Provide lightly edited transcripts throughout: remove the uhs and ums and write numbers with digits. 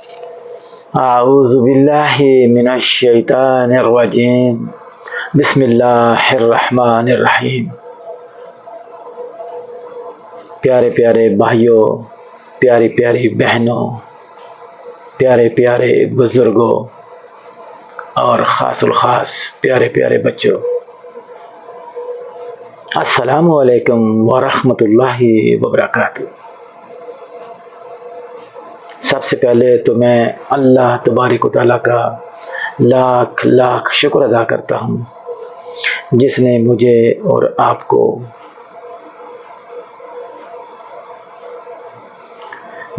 اعوذ باللہ من الشیطان الرجیم بسم اللہ الرحمن الرحیم۔ پیارے پیارے بھائیوں، پیاری پیاری بہنوں، پیارے پیارے بزرگوں اور خاص الخاص پیارے پیارے بچوں، السلام علیکم ورحمۃ اللہ وبرکاتہ۔ سب سے پہلے تو میں اللہ تبارک و تعالیٰ کا لاکھ لاکھ شکر ادا کرتا ہوں، جس نے مجھے اور آپ کو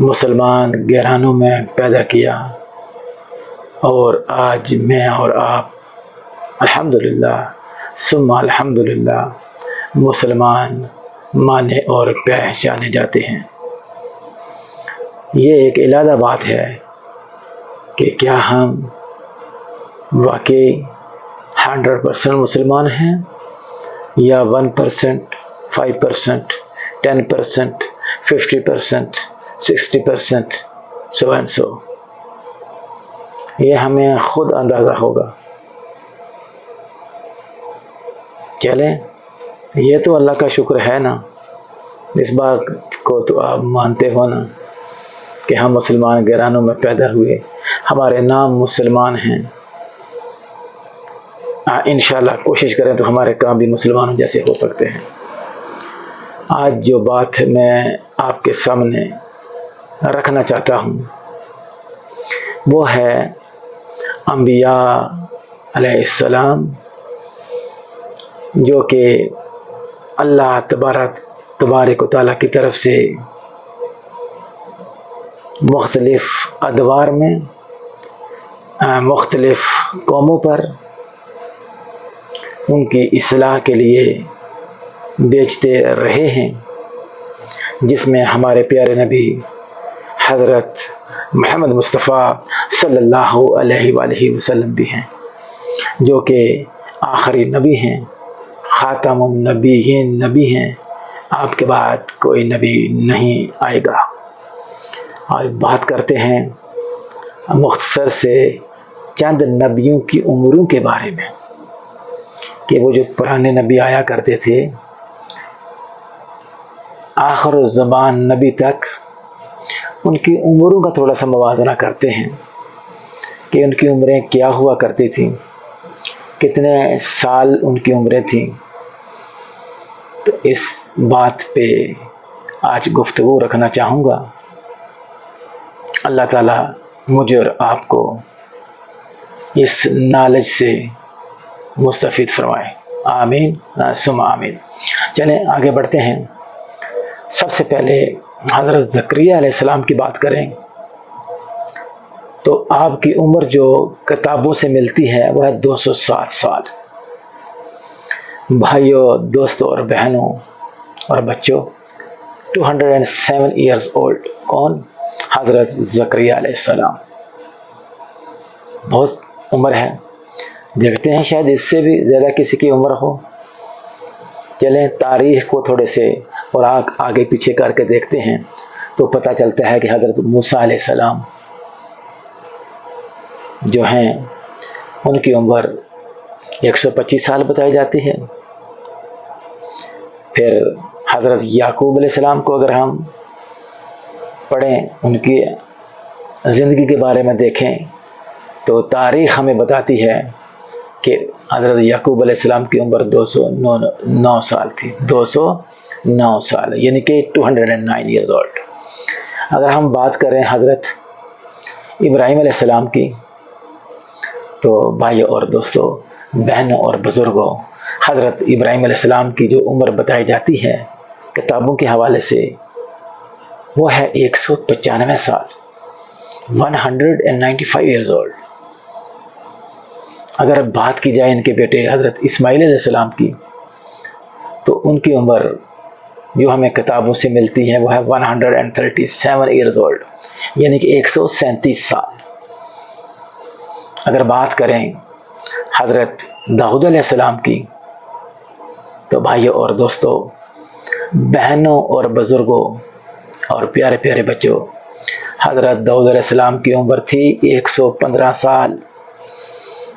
مسلمان گھرانوں میں پیدا کیا، اور آج میں اور آپ الحمدللہ ثم الحمدللہ مسلمان مانے اور پہچانے جاتے ہیں۔ یہ ایک علیحدہ بات ہے کہ کیا ہم واقعی 100% مسلمان ہیں یا 1%، 5%، 10%، 50%، 60%، سو اینڈ سو۔ یہ ہمیں خود اندازہ ہوگا۔ چلیں، یہ تو اللہ کا شکر ہے نا، اس بات کو تو آپ مانتے ہو نا کہ ہم مسلمان گھرانوں میں پیدا ہوئے، ہمارے نام مسلمان ہیں۔ انشاءاللہ کوشش کریں تو ہمارے کام بھی مسلمانوں جیسے ہو سکتے ہیں۔ آج جو بات میں آپ کے سامنے رکھنا چاہتا ہوں وہ ہے انبیاء علیہ السلام، جو کہ اللہ تبارک و تعالیٰ کی طرف سے مختلف ادوار میں مختلف قوموں پر ان کی اصلاح کے لیے بیچتے رہے ہیں، جس میں ہمارے پیارے نبی حضرت محمد مصطفیٰ صلی اللہ علیہ وآلہ وسلم بھی ہیں، جو کہ آخری نبی ہیں، خاتم النبیین نبی ہیں۔ آپ کے بعد کوئی نبی نہیں آئے گا۔ اور بات کرتے ہیں مختصر سے چند نبیوں کی عمروں کے بارے میں، کہ وہ جو پرانے نبی آیا کرتے تھے، آخر الزمان نبی تک ان کی عمروں کا تھوڑا سا موازنہ کرتے ہیں کہ ان کی عمریں کیا ہوا کرتی تھیں، کتنے سال ان کی عمریں تھیں۔ تو اس بات پہ آج گفتگو رکھنا چاہوں گا۔ اللہ تعالیٰ مجھے اور آپ کو اس نالج سے مستفید فرمائے، آمین ثم آمین۔ چلیں آگے بڑھتے ہیں۔ سب سے پہلے حضرت زکریا علیہ السلام کی بات کریں تو آپ کی عمر جو کتابوں سے ملتی ہے وہ ہے 207 سال۔ بھائیوں، دوستوں اور بہنوں اور بچوں، 207 ایئرز اولڈ۔ کون؟ حضرت زکریا علیہ السلام۔ بہت عمر ہے، دیکھتے ہیں شاید اس سے بھی زیادہ کسی کی عمر ہو۔ چلیں تاریخ کو تھوڑے سے اور آگے پیچھے کر کے دیکھتے ہیں تو پتہ چلتا ہے کہ حضرت موسیٰ علیہ السلام جو ہیں ان کی عمر 125 سال بتائی جاتی ہے۔ پھر حضرت یعقوب علیہ السلام کو اگر ہم پڑھیں، ان کی زندگی کے بارے میں دیکھیں تو تاریخ ہمیں بتاتی ہے کہ حضرت یعقوب علیہ السلام کی عمر 209 سال تھی، 209 سال، یعنی کہ 209 ایئرز اولڈ۔ اگر ہم بات کریں حضرت ابراہیم علیہ السلام کی تو بھائیوں اور دوستوں، بہنوں اور بزرگوں، حضرت ابراہیم علیہ السلام کی جو عمر بتائی جاتی ہے کتابوں کے حوالے سے وہ ہے 195 سال، 195 ایئرز اولڈ۔ اگر بات کی جائے ان کے بیٹے حضرت اسماعیل علیہ السلام کی تو ان کی عمر جو ہمیں کتابوں سے ملتی ہے وہ ہے 137 ایئرز اولڈ، یعنی کہ 137 سال۔ اگر بات کریں حضرت داؤد علیہ السلام کی تو بھائیوں اور دوستوں، بہنوں اور بزرگوں اور پیارے پیارے بچوں، حضرت داؤد علیہ السلام کی عمر تھی 115 سال،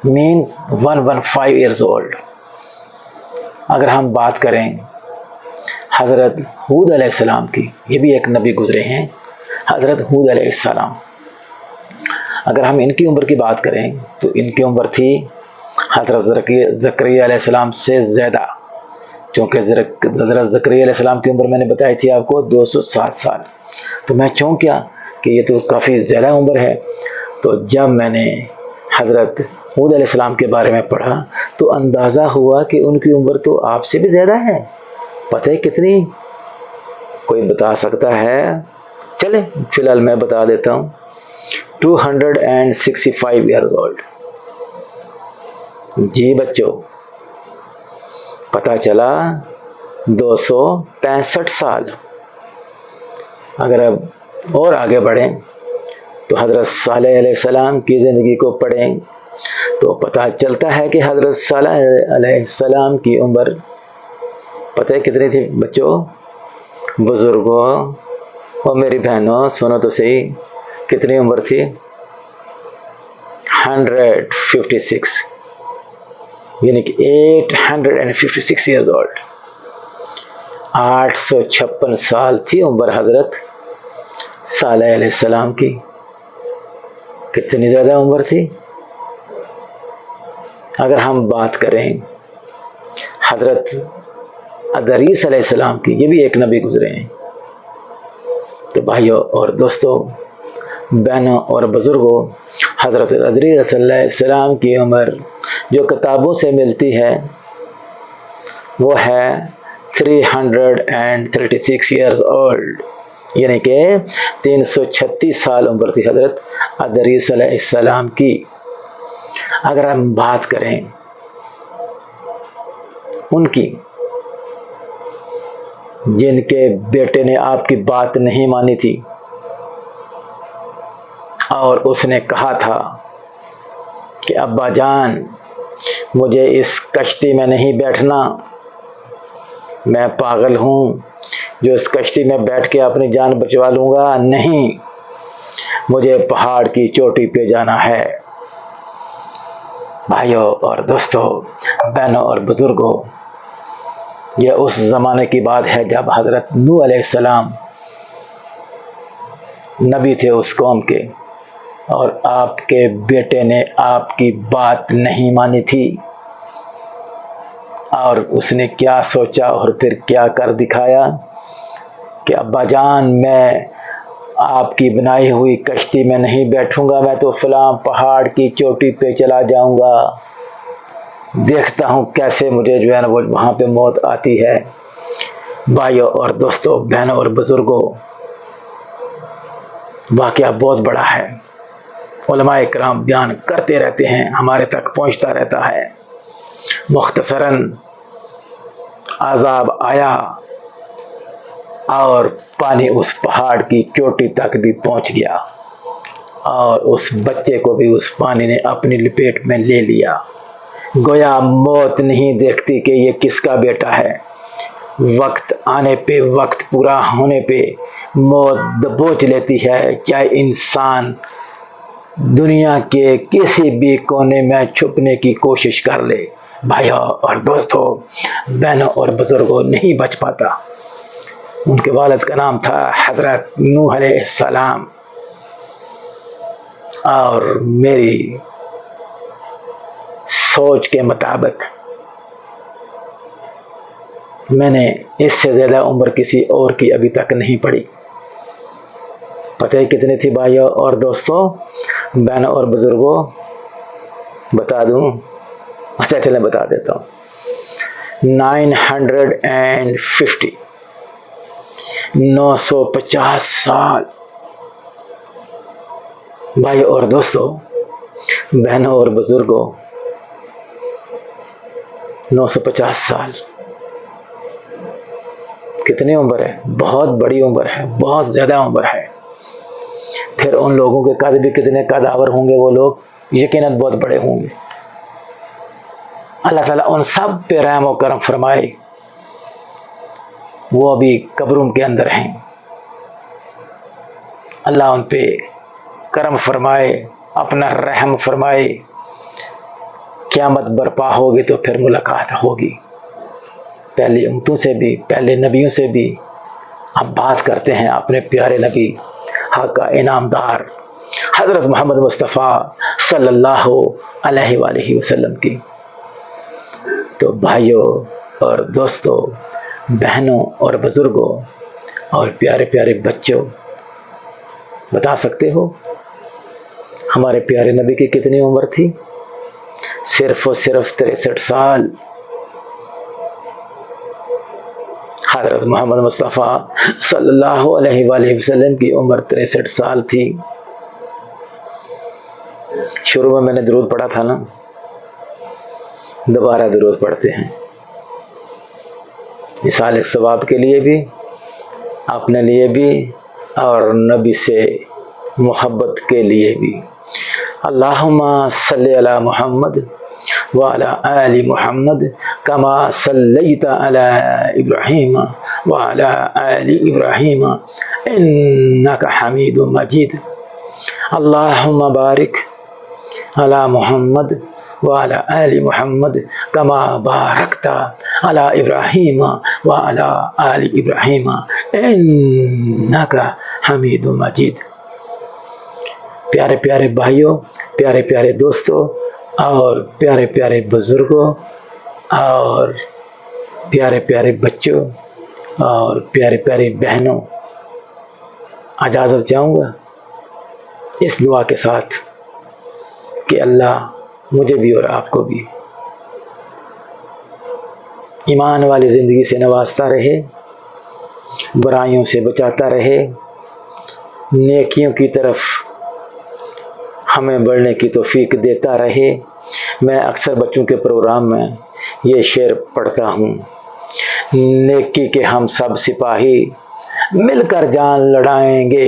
مینز 115 ایئرز اولڈ۔ اگر ہم بات کریں حضرت ہود علیہ السلام کی، یہ بھی ایک نبی گزرے ہیں، حضرت ہود علیہ السلام، اگر ہم ان کی عمر کی بات کریں تو ان کی عمر تھی حضرت زکریا علیہ السلام سے زیادہ، کیونکہ حضرت زکریا علیہ السلام کی عمر میں نے بتائی تھی آپ کو 207 سال، تو میں چونک گیا کہ یہ تو کافی زیادہ عمر ہے۔ تو جب میں نے حضرت ہود علیہ السلام کے بارے میں پڑھا تو اندازہ ہوا کہ ان کی عمر تو آپ سے بھی زیادہ ہے، پتہ ہے کتنی؟ کوئی بتا سکتا ہے؟ چلیں فی الحال میں بتا دیتا ہوں، 265 ایئرز اولڈ۔ جی بچوں، پتہ چلا 265 سال۔ اگر اب اور آگے بڑھیں تو حضرت صالح علیہ السلام کی زندگی کو پڑھیں تو پتہ چلتا ہے کہ حضرت صالح علیہ السلام کی عمر پتہ ہے کتنی تھی بچوں؟ بزرگوں اور میری بہنوں سنو تو صحیح، کتنی عمر تھی؟ 156، یعنی کہ 856 ایئرز اولڈ، 856 سال تھی عمر حضرت صالح علیہ السلام کی۔ کتنی زیادہ عمر تھی؟ اگر ہم بات کریں حضرت ادریس علیہ السلام کی، یہ بھی ایک نبی گزرے ہیں، تو بھائیوں اور دوستوں، بہنوں اور بزرگوں، حضرت ادریس علیہ السلام کی عمر جو کتابوں سے ملتی ہے وہ ہے 336 ایئرز اولڈ، یعنی کہ 336 سال عمر تھی حضرت ادریس علیہ السلام کی۔ اگر ہم بات کریں ان کی، جن کے بیٹے نے آپ کی بات نہیں مانی تھی اور اس نے کہا تھا کہ ابا جان مجھے اس کشتی میں نہیں بیٹھنا، میں پاگل ہوں جو اس کشتی میں بیٹھ کے اپنی جان بچوا لوں گا، نہیں، مجھے پہاڑ کی چوٹی پہ جانا ہے۔ بھائیوں اور دوستوں، بہنوں اور بزرگوں، یہ اس زمانے کی بات ہے جب حضرت نوح علیہ السلام نبی تھے اس قوم کے، اور آپ کے بیٹے نے آپ کی بات نہیں مانی تھی، اور اس نے کیا سوچا اور پھر کیا کر دکھایا کہ ابا جان میں آپ کی بنائی ہوئی کشتی میں نہیں بیٹھوں گا، میں تو فلاں پہاڑ کی چوٹی پہ چلا جاؤں گا، دیکھتا ہوں کیسے مجھے جو ہے نا وہ وہاں پہ موت آتی ہے۔ بھائیوں اور دوستوں، بہنوں اور بزرگوں، واقعہ بہت بڑا ہے، علماء کرام بیان کرتے رہتے ہیں، ہمارے تک پہنچتا رہتا ہے۔ مختصراً عذاب آیا اور پانی اس پہاڑ کی چوٹی تک بھی پہنچ گیا، اور اس بچے کو بھی اس پانی نے اپنی لپیٹ میں لے لیا۔ گویا موت نہیں دیکھتی کہ یہ کس کا بیٹا ہے، وقت آنے پہ، وقت پورا ہونے پہ موت دبوچ لیتی ہے، چاہے انسان دنیا کے کسی بھی کونے میں چھپنے کی کوشش کر لے۔ بھائیوں اور دوستوں، بہنوں اور بزرگوں، نہیں بچ پاتا۔ ان کے والد کا نام تھا حضرت نوح علیہ السلام، اور میری سوچ کے مطابق میں نے اس سے زیادہ عمر کسی اور کی ابھی تک نہیں پڑھی۔ پتہ ہے کتنی تھی بھائیوں اور دوستوں، بہنوں اور بزرگوں؟ بتا دوں؟ اچھا چلیں بتا دیتا ہوں، 950، 950 سال۔ بھائیوں اور دوستوں، بہنوں اور بزرگوں، 950 سال کتنی عمر ہے؟ بہت بڑی عمر ہے، بہت زیادہ عمر ہے۔ پھر ان لوگوں کے قد بھی کتنے قداور ہوں گے، وہ لوگ یقیناً بہت بڑے ہوں گے۔ اللہ تعالیٰ ان سب پہ رحم و کرم فرمائے، وہ ابھی قبروں کے اندر ہیں۔ اللہ ان پہ کرم فرمائے، اپنا رحم فرمائے۔ قیامت برپا ہوگی تو پھر ملاقات ہوگی، پہلی امتوں سے بھی، پہلے نبیوں سے بھی۔ اب بات کرتے ہیں اپنے پیارے نبی، حق کا انعام دار حضرت محمد مصطفیٰ صلی اللہ علیہ وآلہ وسلم کی۔ تو بھائیوں اور دوستوں، بہنوں اور بزرگوں اور پیارے پیارے بچوں، بتا سکتے ہو ہمارے پیارے نبی کی کتنی عمر تھی؟ صرف اور صرف 63 سال۔ حضرت محمد مصطفیٰ صلی اللہ علیہ وآلہ وسلم کی عمر 63 سال تھی۔ شروع میں نے درود پڑھا تھا نا، دوبارہ درود پڑھتے ہیں، اصالہ ثواب کے لیے بھی، اپنے لیے بھی، اور نبی سے محبت کے لیے بھی۔ اللہم صلی علی محمد وعلی آل محمد کما صلیت علی ابراہیم وعلی آل ابراہیم انک حمید مجید۔ اللہم بارک علی محمد وعلی آل محمد کما بارکت علی ابراہیم وعلی آل ابراہیم انک حمید مجید۔ پیارے پیارے بھائیوں، پیارے پیارے دوستوں اور پیارے پیارے بزرگوں اور پیارے پیارے بچوں اور پیارے پیارے بہنوں، اجازت چاہوں گا اس دعا کے ساتھ کہ اللہ مجھے بھی اور آپ کو بھی ایمان والی زندگی سے نوازتا رہے، برائیوں سے بچاتا رہے، نیکیوں کی طرف ہمیں بڑھنے کی توفیق دیتا رہے۔ میں اکثر بچوں کے پروگرام میں یہ شعر پڑھتا ہوں، نیکی کے ہم سب سپاہی مل کر جان لڑائیں گے،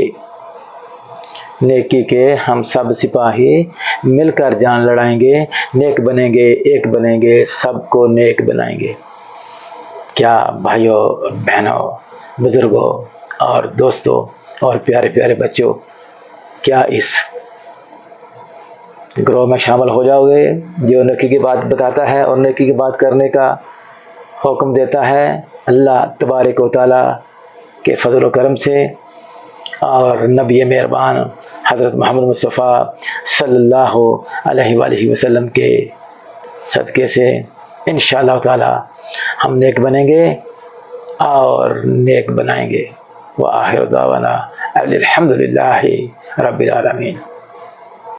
نیکی کے ہم سب سپاہی مل کر جان لڑائیں گے، نیک بنیں گے، ایک بنیں گے، سب کو نیک بنائیں گے۔ کیا بھائیوں، بہنوں، بزرگوں اور دوستوں اور پیارے پیارے بچوں، کیا اس گروہ میں شامل ہو جاؤ گے جو نیکی کی بات بتاتا ہے اور نیکی کی بات کرنے کا حکم دیتا ہے؟ اللہ تبارک و تعالیٰ کے فضل و کرم سے اور نبی مہربان حضرت محمد مصطفیٰ صلی اللہ علیہ وآلہ وسلم کے صدقے سے انشاءاللہ تعالیٰ ہم نیک بنیں گے اور نیک بنائیں گے۔ وآخر دعوانا الحمدللہ رب العالمین۔